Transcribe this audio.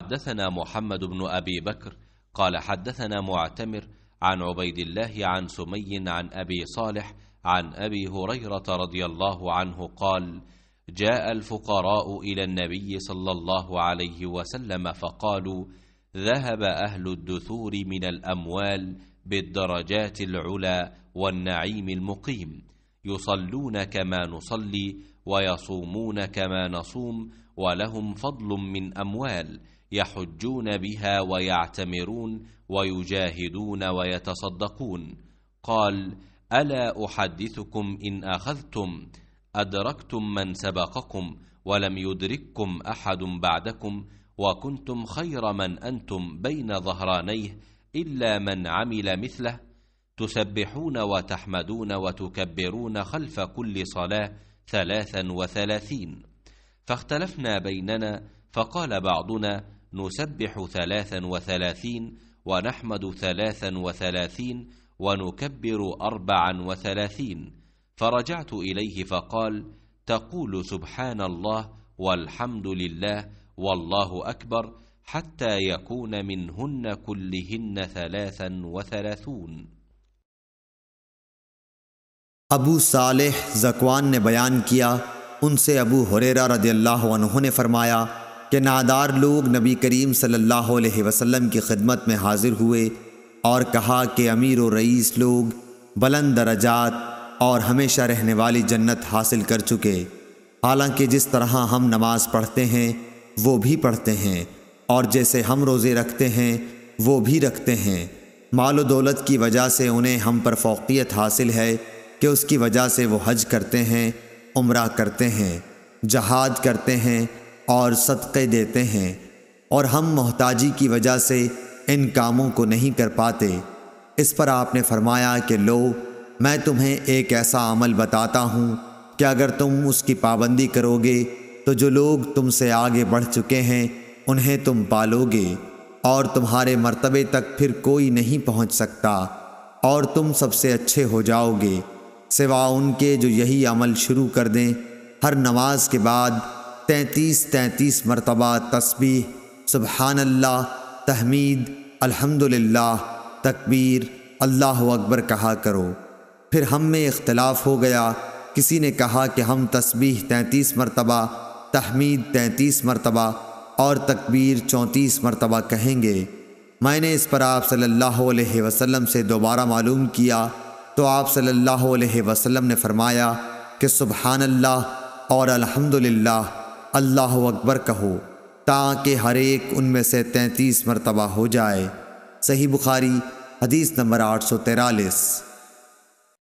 حدثنا محمد بن أبي بكر قال حدثنا معتمر عن عبيد الله عن سمي عن أبي صالح عن أبي هريرة رضي الله عنه قال: جاء الفقراء إلى النبي صلى الله عليه وسلم فقالوا: ذهب أهل الدثور من الأموال بالدرجات العلى والنعيم المقيم، يصلون كما نصلي ويصومون كما نصوم، ولهم فضل من أموال يحجون بها ويعتمرون ويجاهدون ويتصدقون. قال: ألا أحدثكم إن أخذتم أدركتم من سبقكم ولم يدرككم أحد بعدكم، وكنتم خير من أنتم بين ظهرانيه إلا من عمل مثله، تسبحون وتحمدون وتكبرون خلف كل صلاة 33. فاختلفنا بيننا، فقال بعضنا: نسبح 33 ونحمد 33 ونكبر 34. فرجعت إليه فقال: تقول سبحان الله والحمد لله والله أكبر حتى يكون منهن كلهن 33. ابو صالح ذکوان نے بیان کیا، ان سے ابو ہریرہ رضی اللہ عنہ نے فرمایا کہ نادار لوگ نبی کریم صلی اللہ علیہ وسلم کی خدمت میں حاضر ہوئے اور کہا کہ امیر و رئیس لوگ بلند درجات اور ہمیشہ رہنے والی جنت حاصل کر چکے، حالانکہ جس طرح ہم نماز پڑھتے ہیں وہ بھی پڑھتے ہیں، اور جیسے ہم روزے رکھتے ہیں وہ بھی رکھتے ہیں۔ مال و دولت کی وجہ سے انہیں ہم پر فوقیت حاصل ہے کہ اس کی وجہ سے وہ حج کرتے ہیں، عمرہ کرتے ہیں، جہاد کرتے ہیں اور صدقے دیتے ہیں، اور ہم محتاجی کی وجہ سے ان کاموں کو نہیں کر پاتے۔ اس پر آپ نے فرمایا کہ لو، میں تمہیں ایک ایسا عمل بتاتا ہوں کہ اگر تم اس کی پابندی کرو گے تو جو لوگ تم سے آگے بڑھ چکے ہیں انہیں تم پالو گے، اور تمہارے مرتبے تک پھر کوئی نہیں پہنچ سکتا، اور تم سب سے اچھے ہو جاؤ گے، سوا ان کے جو یہی عمل شروع کر دیں۔ ہر نماز کے بعد 33 مرتبہ تسبیح، سبحان اللہ، تحمید، الحمدللہ، تکبیر، اللہ اکبر کہا کرو۔ پھر ہم میں اختلاف ہو گیا، کسی نے کہا کہ ہم تسبیح 33 مرتبہ، تحمید 33 مرتبہ اور تکبیر 34 مرتبہ کہیں گے۔ میں نے اس پر آپ صلی اللہ علیہ وسلم سے دوبارہ معلوم کیا تو آپ صلی اللہ علیہ وسلم نے فرمایا کہ سبحان اللہ اور الحمدللہ، اللہ اکبر کہو، تاکہ ہر ایک ان میں سے 33 مرتبہ ہو جائے۔ صحیح بخاری حدیث نمبر 843۔